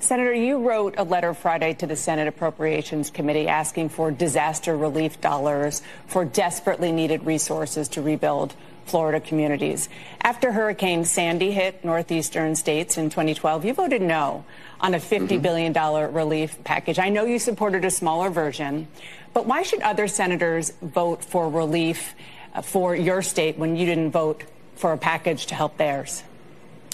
Senator, you wrote a letter Friday to the Senate Appropriations Committee asking for disaster relief dollars for desperately needed resources to rebuild Florida communities. After Hurricane Sandy hit northeastern states in 2012, you voted no on a $50 billion relief package. I know you supported a smaller version, but why should other senators vote for relief for your state when you didn't vote for a package to help theirs?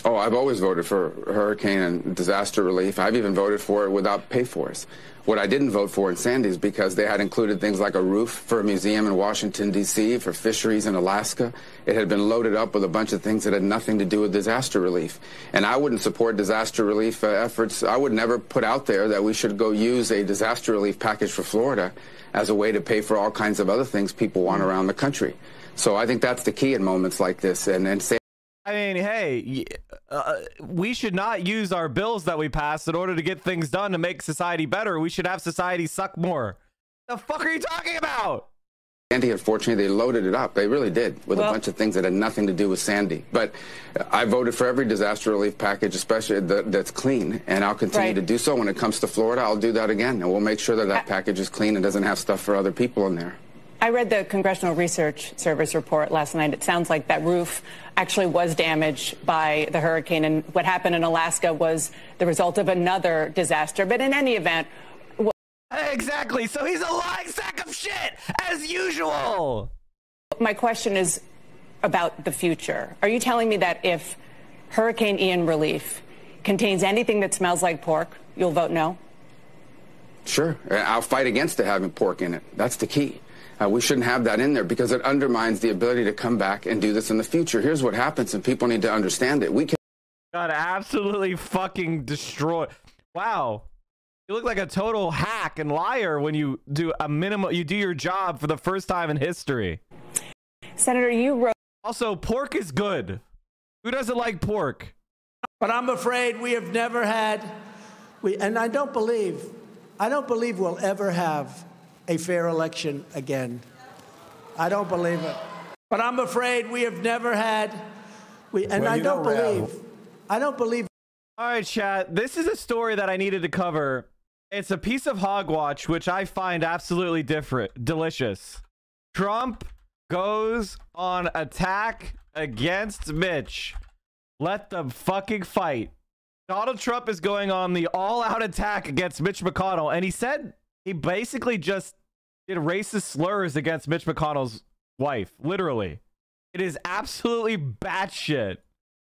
Oh, I've always voted for hurricane and disaster relief. I've even voted for it without pay-fors. What I didn't vote for in Sandy is because they had included things like a roof for a museum in Washington, D.C., for fisheries in Alaska. It had been loaded up with a bunch of things that had nothing to do with disaster relief. And I wouldn't support disaster relief efforts. I would never put out there that we should go use a disaster relief package for Florida as a way to pay for all kinds of other things people want around the country. So I think that's the key in moments like this. And I mean, hey, we should not use our bills that we pass in order to get things done to make society better. We should have society suck more. The fuck are you talking about? Sandy, unfortunately, they loaded it up. They really did, with a bunch of things that had nothing to do with Sandy. But I voted for every disaster relief package, especially that's clean, and I'll continue to do so. When it comes to Florida, I'll do that again, and we'll make sure that that package is clean and doesn't have stuff for other people in there. I read the Congressional Research Service report last night. It sounds like that roof actually was damaged by the hurricane, and what happened in Alaska was the result of another disaster. But in any event... Exactly. So he's a lying sack of shit, as usual. My question is about the future. Are you telling me that if Hurricane Ian relief contains anything that smells like pork, you'll vote no? Sure. I'll fight against it having pork in it. That's the key. We shouldn't have that in there because it undermines the ability to come back and do this in the future. Here's what happens, and people need to understand it. We can got absolutely fucking destroyed. Wow. You look like a total hack and liar when you do you do your job for the first time in history. Senator, you wrote... Also, pork is good. Who doesn't like pork? But I'm afraid we have never had, and I don't believe we'll ever have a fair election again. I don't believe it. But I'm afraid we have never had, I don't believe. All right, chat. This is a story that I needed to cover. It's a piece of hogwash, which I find absolutely delicious. Trump goes on attack against Mitch. Let them fucking fight. Donald Trump is going on the all-out attack against Mitch McConnell, and he said he basically just did racist slurs against Mitch McConnell's wife. Literally. It is absolutely batshit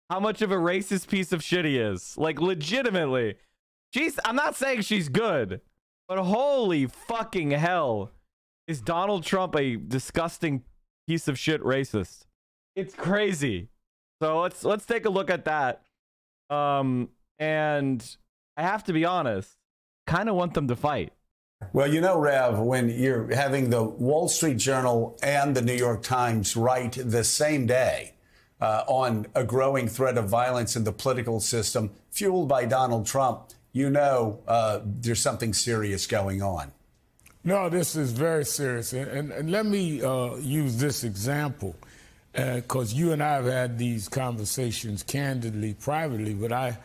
how much of a racist piece of shit he is. Like, legitimately. I'm not saying she's good, but holy fucking hell, is Donald Trump a disgusting piece of shit racist. It's crazy. So let's take a look at that. And I have to be honest, kind of want them to fight. Well, you know, Rev, when you're having the Wall Street Journal and the New York Times write the same day on a growing threat of violence in the political system fueled by Donald Trump, you know there's something serious going on. No, this is very serious. And let me use this example, because you and I have had these conversations candidly, privately, but I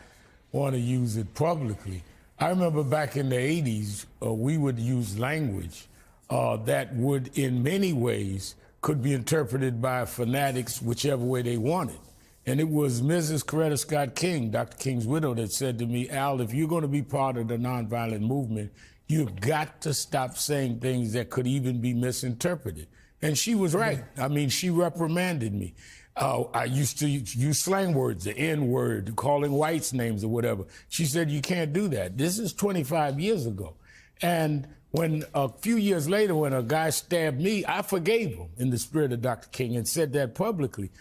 want to use it publicly. I remember back in the 80s, we would use language that would, in many ways, could be interpreted by fanatics whichever way they wanted. And it was Mrs. Coretta Scott King, Dr. King's widow, that said to me, Al, if you're going to be part of the nonviolent movement, you've got to stop saying things that could even be misinterpreted. And she was right. I mean, she reprimanded me. I used to use slang words, the N-word, calling whites names or whatever. She said, you can't do that. This is 25 years ago. And when a few years later, when a guy stabbed me, I forgave him in the spirit of Dr. King and said that publicly.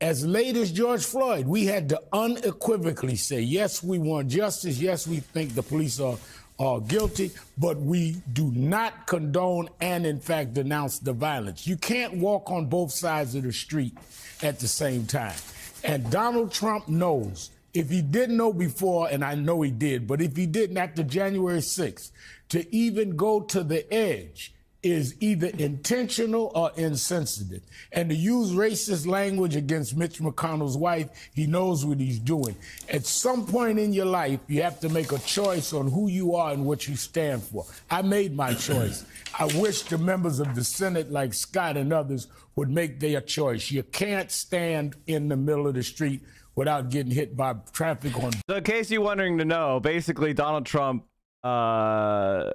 As late as George Floyd, we had to unequivocally say, yes, we want justice. Yes, we think the police are guilty, but we do not condone and, in fact, denounce the violence. You can't walk on both sides of the street at the same time. And Donald Trump knows, if he didn't know before, and I know he did, but if he didn't after January 6th, to even go to the edge is either intentional or insensitive. And to use racist language against Mitch McConnell's wife, he knows what he's doing. At some point in your life, you have to make a choice on who you are and what you stand for. I made my choice. I wish the members of the Senate, like Scott and others, would make their choice. You can't stand in the middle of the street without getting hit by traffic on. So in case you're wondering to know, basically Donald Trump put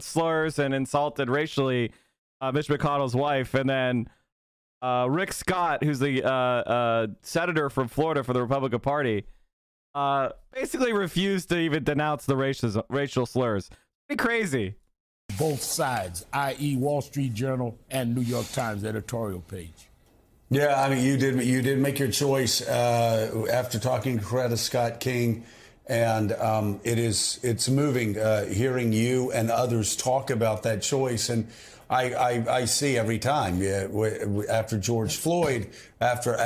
slurs and insulted racially Mitch McConnell's wife, and then Rick Scott, who's the senator from Florida for the Republican Party, basically refused to even denounce the racial slurs. Pretty crazy. Both sides, i.e. Wall Street Journal and New York Times editorial page. Yeah, I mean, you did make your choice after talking to Coretta Scott King. And it's moving hearing you and others talk about that choice. And I see every time after George Floyd, after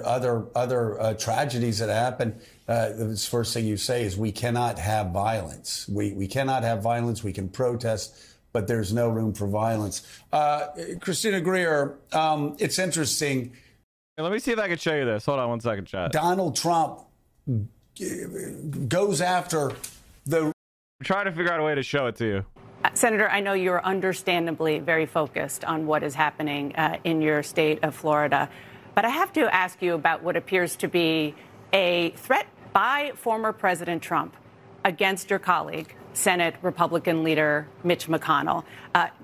other tragedies that happen, the first thing you say is we cannot have violence. We cannot have violence. We can protest, but there's no room for violence. Christina Greer, it's interesting. Hey, let me see if I can show you this. Hold on one second, chat. Donald Trump goes after the... I'm trying to figure out a way to show it to you. Senator, I know you're understandably very focused on what is happening in your state of Florida, but I have to ask you about what appears to be a threat by former President Trump against your colleague, Senate Republican leader Mitch McConnell.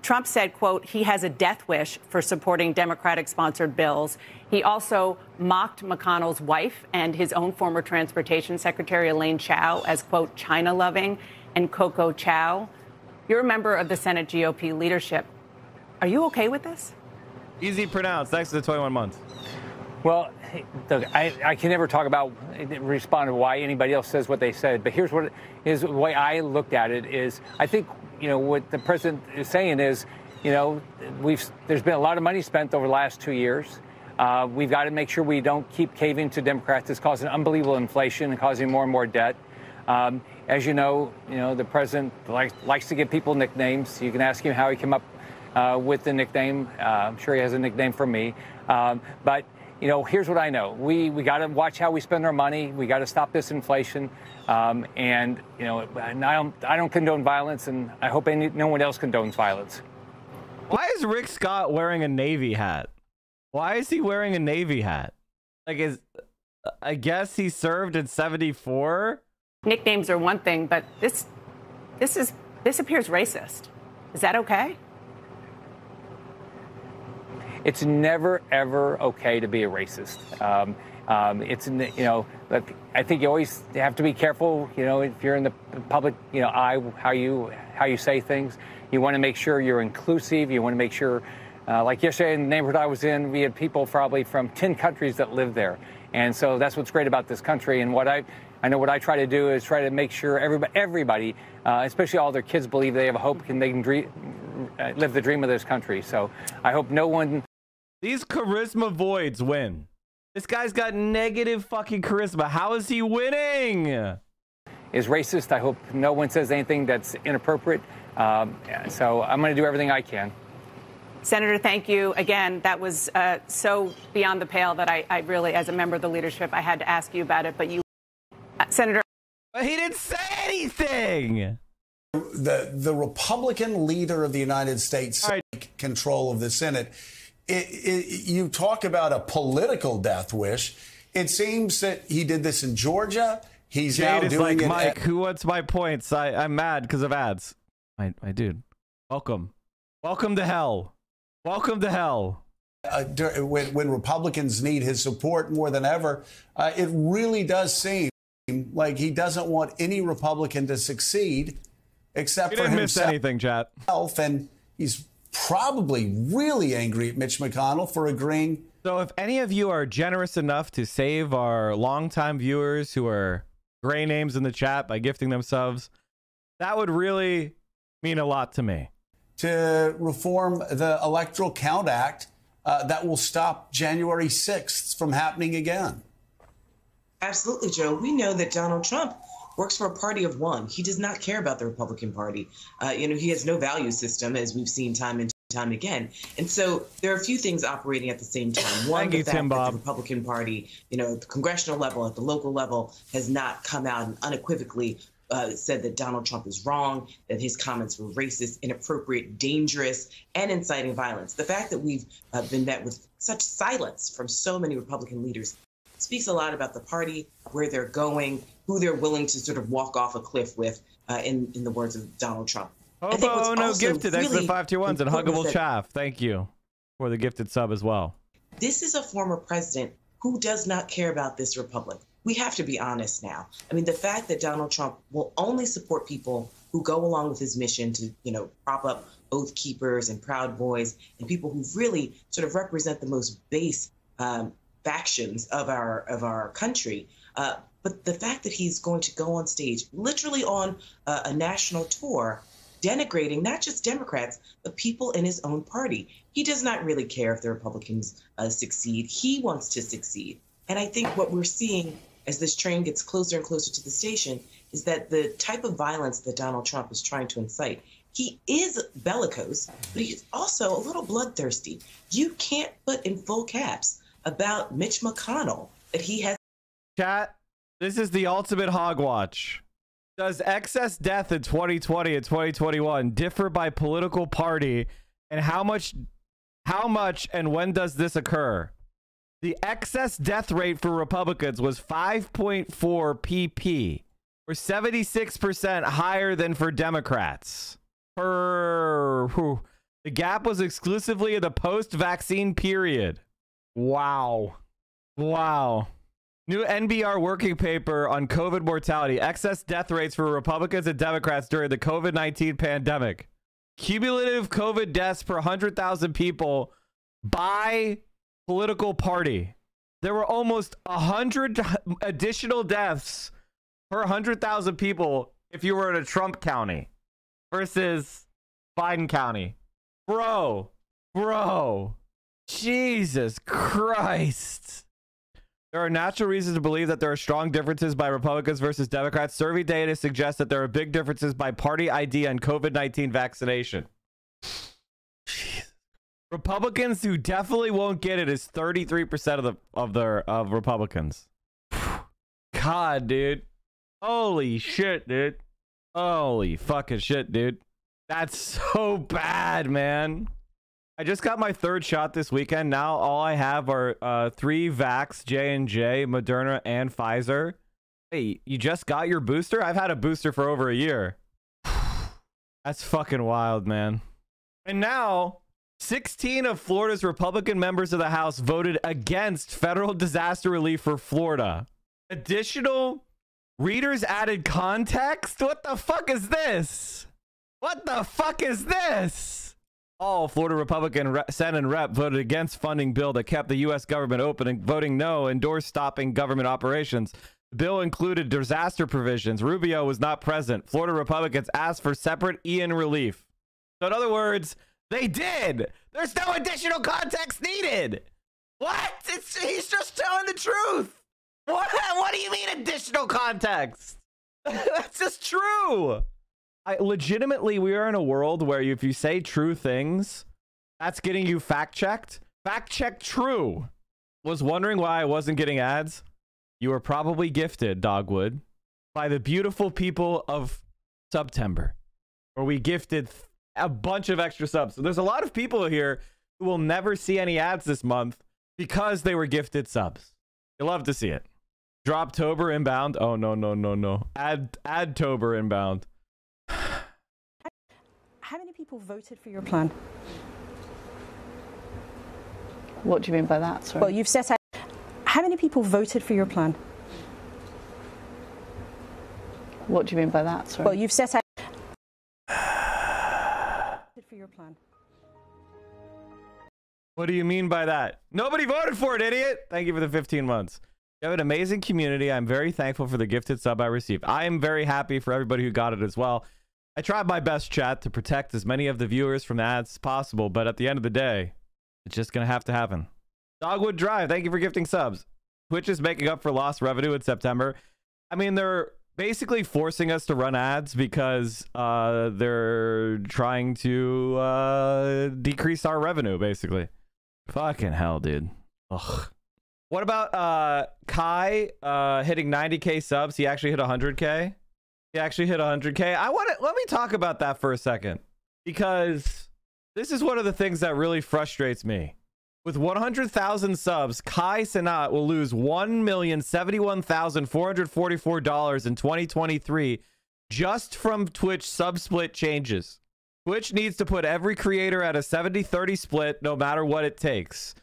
Trump said, quote, he has a death wish for supporting Democratic-sponsored bills. He also mocked McConnell's wife and his own former transportation secretary, Elaine Chao, as, quote, China-loving and Coco Chow. You're a member of the Senate GOP leadership. Are you okay with this? Easy pronounced. Thanks to the 21 months. Well, look, I can never respond to why anybody else says what they said. But here's what is the way I looked at it is I think, what the president is saying is, there's been a lot of money spent over the last 2 years. We've got to make sure we don't keep caving to Democrats. It's causing unbelievable inflation and causing more and more debt. As you know, the president likes to give people nicknames. You can ask him how he came up with the nickname. I'm sure he has a nickname for me. But here's what I know. We got to watch how we spend our money. We got to stop this inflation. And I don't condone violence, and I hope no one else condones violence. Why is Rick Scott wearing a Navy hat? Why is he wearing a Navy hat? I guess he served in 74. Nicknames are one thing, but this appears racist. Is that okay? It's never, ever okay to be a racist. I think you always have to be careful, if you're in the public, eye, how you say things. You want to make sure you're inclusive. You want to make sure, like yesterday in the neighborhood I was in, we had people probably from 10 countries that live there. And so that's what's great about this country. And what I know I try to do is try to make sure everybody, especially all their kids, believe they have a hope and they can live the dream of this country. So I hope no one... These charisma voids win. This guy's got negative fucking charisma. How is he winning? Is racist. I hope no one says anything that's inappropriate. So I'm going to do everything I can. Senator, thank you. Again, that was so beyond the pale that I really, as a member of the leadership, I had to ask you about it. But you, Senator. But he didn't say anything. The Republican leader of the United States take control of the Senate. You talk about a political death wish. It seems that he did this in Georgia. He's Jade now is doing like, it. Mike, who wants my points? I'm mad because of ads. My dude, welcome to hell. Welcome to hell. When Republicans need his support more than ever, it really does seem like he doesn't want any Republican to succeed except for himself. Miss anything, chat. And he's probably really angry at Mitch McConnell for agreeing. So if any of you are generous enough to save our longtime viewers who are gray names in the chat by gifting themselves, that would really mean a lot to me. To reform the Electoral Count Act that will stop January 6th from happening again. Absolutely, Joe. We know that Donald Trump works for a party of one. He does not care about the Republican Party. He has no value system, as we've seen time and time again. And so there are a few things operating at the same time. One, the fact that the Republican Party, at the congressional level, at the local level, has not come out and unequivocally said that Donald Trump is wrong, that his comments were racist, inappropriate, dangerous, and inciting violence. The fact that we've been met with such silence from so many Republican leaders speaks a lot about the party, where they're going, who they're willing to sort of walk off a cliff with, in the words of Donald Trump. Oh, no, gifted. Thanks for the 521s and Huggable Chaff. Thank you for the gifted sub as well. This is a former president who does not care about this republic. We have to be honest now. I mean, the fact that Donald Trump will only support people who go along with his mission to, prop up Oath Keepers and Proud Boys and people who really sort of represent the most base factions of our country. But the fact that he's going to go on stage, literally on a national tour, denigrating not just Democrats, but people in his own party. He does not really care if the Republicans succeed. He wants to succeed. And I think what we're seeing as this train gets closer and closer to the station is that the type of violence that Donald Trump is trying to incite, he is bellicose, but he's also a little bloodthirsty. You can't put in full caps about Mitch McConnell that he has. Chat, this is the ultimate hogwatch. Does excess death in 2020 and 2021 differ by political party, and how much and when does this occur? The excess death rate for Republicans was 5.4 pp, or 76% higher than for Democrats. The gap was exclusively in the post-vaccine period. Wow. New NBR working paper on COVID mortality. Excess death rates for Republicans and Democrats during the COVID-19 pandemic. Cumulative COVID deaths per 100,000 people by political party. There were almost 100 additional deaths per 100,000 people if you were in a Trump county versus Biden county. Bro. Jesus Christ. There are natural reasons to believe that there are strong differences by Republicans versus Democrats. Survey data suggests that there are big differences by party ID and COVID-19 vaccination. Jeez. Republicans who definitely won't get it is 33% of Republicans. God, dude. Holy shit, dude. Holy fucking shit, dude. That's so bad, man. I just got my third shot this weekend. Now all I have are 3 Vax, J&J, Moderna, and Pfizer. Hey, you just got your booster? I've had a booster for over a year. That's fucking wild, man. And now 16 of Florida's Republican members of the House voted against federal disaster relief for Florida. Additional readers added context? What the fuck is this? What the fuck is this? All Florida Republican Senate and Rep voted against funding bill that kept the U.S. government open, and voting no endorsed stopping government operations. The bill included disaster provisions. Rubio was not present. Florida Republicans asked for separate Ian relief. So in other words, they did. There's no additional context needed. What? He's just telling the truth. What do you mean additional context? That's just true. Legitimately, we are in a world where if you say true things, that's getting you fact-checked. Fact-check true. Was wondering why I wasn't getting ads? You were probably gifted, Dogwood, by the beautiful people of September, where we gifted a bunch of extra subs. So there's a lot of people here who will never see any ads this month because they were gifted subs. You love to see it. Droptober inbound. Oh, no. Adtober inbound. How many people voted for your plan? What do you mean by that? Sorry. Well, you've set out. How many people voted for your plan? What do you mean by that? Sorry. Well, you've set out. For your plan. What do you mean by that? Nobody voted for it, idiot. Thank you for the 15 months. You have an amazing community. I'm very thankful for the gifted sub I received. I am very happy for everybody who got it as well. I tried my best, chat, to protect as many of the viewers from ads as possible, but at the end of the day, it's just going to have to happen. Dogwood Drive, thank you for gifting subs. Twitch is making up for lost revenue in September. I mean, they're basically forcing us to run ads because they're trying to decrease our revenue, basically. Fucking hell, dude. Ugh. What about Kai hitting 90K subs? He actually hit 100K. He actually hit 100K. Let me talk about that for a second, because this is one of the things that really frustrates me. With 100,000 subs, Kai Cenat will lose $1,071,444 in 2023 just from Twitch sub-split changes. Twitch needs to put every creator at a 70-30 split no matter what it takes.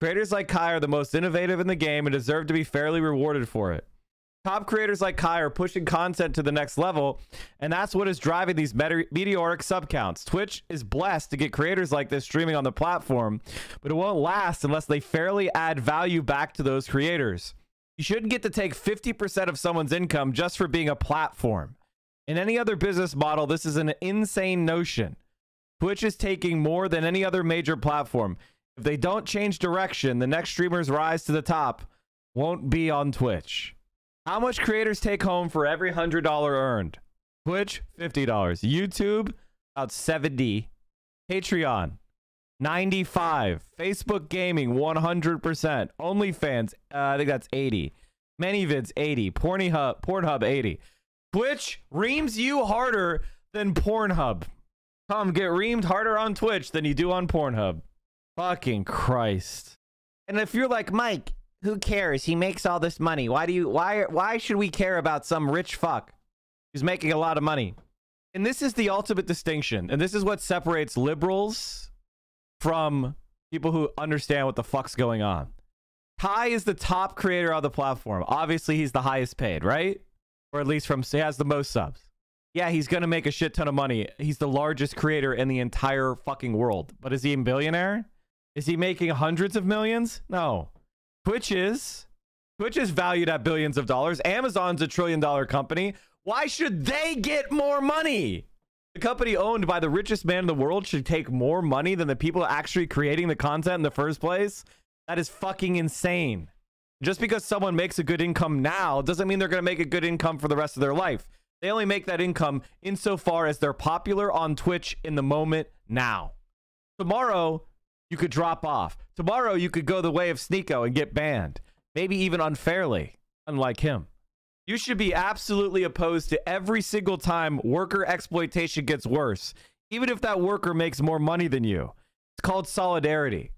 Creators like Kai are the most innovative in the game and deserve to be fairly rewarded for it. Top creators like Kai are pushing content to the next level, and that's what is driving these meteoric sub counts. Twitch is blessed to get creators like this streaming on the platform, but it won't last unless they fairly add value back to those creators. You shouldn't get to take 50% of someone's income just for being a platform. In any other business model, this is an insane notion. Twitch is taking more than any other major platform. If they don't change direction, the next streamers rise to the top won't be on Twitch. How much creators take home for every $100 earned? Twitch, $50. YouTube, about $70. Patreon, $95. Facebook Gaming, 100%. OnlyFans, I think that's $80. ManyVids, $80. Pornhub, $80. Twitch reams you harder than Pornhub. Come get reamed harder on Twitch than you do on Pornhub. Fucking Christ. And if you're like, Mike, who cares? He makes all this money. Why should we care about some rich fuck who's making a lot of money? And this is the ultimate distinction. And this is what separates liberals from people who understand what the fuck's going on. Kai is the top creator on the platform. Obviously, he's the highest paid, right? Or at least he has the most subs. Yeah, he's going to make a shit ton of money. He's the largest creator in the entire fucking world. But is he a billionaire? Is he making hundreds of millions? No. Twitch is valued at billions of dollars. Amazon's $1 trillion company. Why should they get more money? The company owned by the richest man in the world should take more money than the people actually creating the content in the first place? That is fucking insane. Just because someone makes a good income now doesn't mean they're going to make a good income for the rest of their life. They only make that income insofar as they're popular on Twitch in the moment now. Tomorrow, you could drop off. Tomorrow, you could go the way of Sneeko and get banned. Maybe even unfairly, unlike him. You should be absolutely opposed to every single time worker exploitation gets worse, even if that worker makes more money than you. It's called solidarity.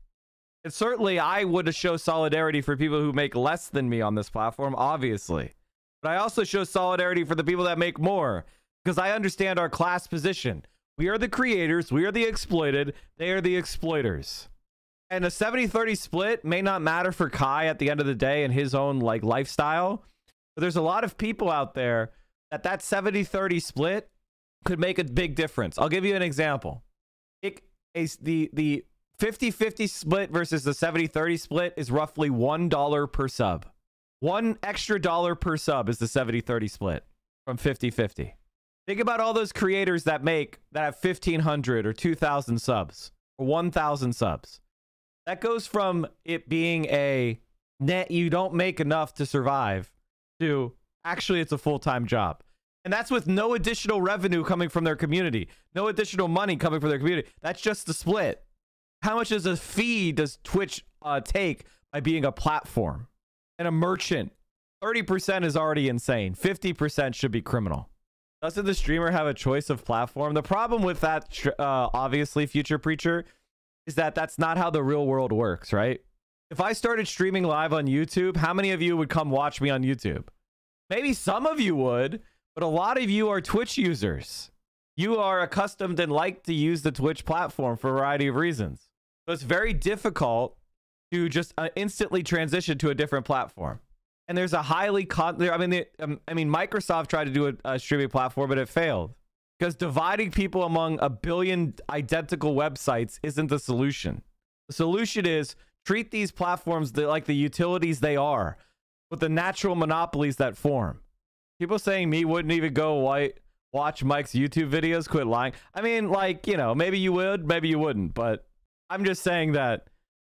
And certainly, I would show solidarity for people who make less than me on this platform, obviously. But I also show solidarity for the people that make more, because I understand our class position. We are the creators, we are the exploited, they are the exploiters. And a 70-30 split may not matter for Kai at the end of the day in his own lifestyle, but there's a lot of people out there that 70-30 split could make a big difference. I'll give you an example. The 50-50 split versus the 70-30 split is roughly $1 per sub. $1 extra per sub is the 70-30 split from 50-50. Think about all those creators that have 1,500 or 2,000 subs or 1,000 subs. That goes from it being a net you don't make enough to survive to actually it's a full-time job. And that's with no additional revenue coming from their community. No additional money coming from their community. That's just the split. How much as a fee does Twitch take by being a platform and a merchant? 30% is already insane. 50% should be criminal. Doesn't the streamer have a choice of platform? The problem with that, obviously, Future Preacher, is that that's not how the real world works, right? If I started streaming live on YouTube, how many of you would come watch me on YouTube? Maybe some of you would, but a lot of you are Twitch users. You are accustomed and like to use the Twitch platform for a variety of reasons. So it's very difficult to just instantly transition to a different platform. And there's a highly Microsoft tried to do a streaming platform, but it failed because dividing people among a billion identical websites isn't the solution. The solution is treat these platforms like the utilities they are, with the natural monopolies that form. People saying me wouldn't even go watch Mike's YouTube videos, quit lying. I mean, maybe you would, maybe you wouldn't, but I'm just saying that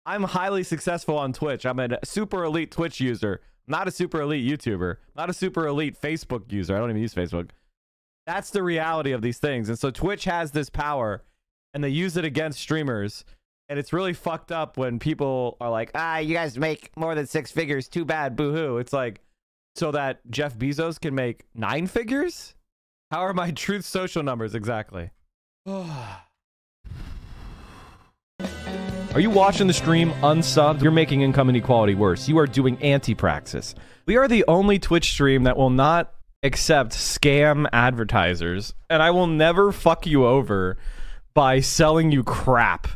I'm highly successful on Twitch. I'm a super elite Twitch user. not a super elite YouTuber, not a super elite Facebook user. I don't even use Facebook. That's the reality of these things. And so Twitch has this power and they use it against streamers. And it's really fucked up when people are like, you guys make more than 6 figures. Too bad. Boo-hoo. It's like, so that Jeff Bezos can make 9 figures? How are my Truth Social numbers exactly? Are you watching the stream unsubbed? You're making income inequality worse. You are doing anti-praxis. We are the only Twitch stream that will not accept scam advertisers. And I will never fuck you over by selling you crap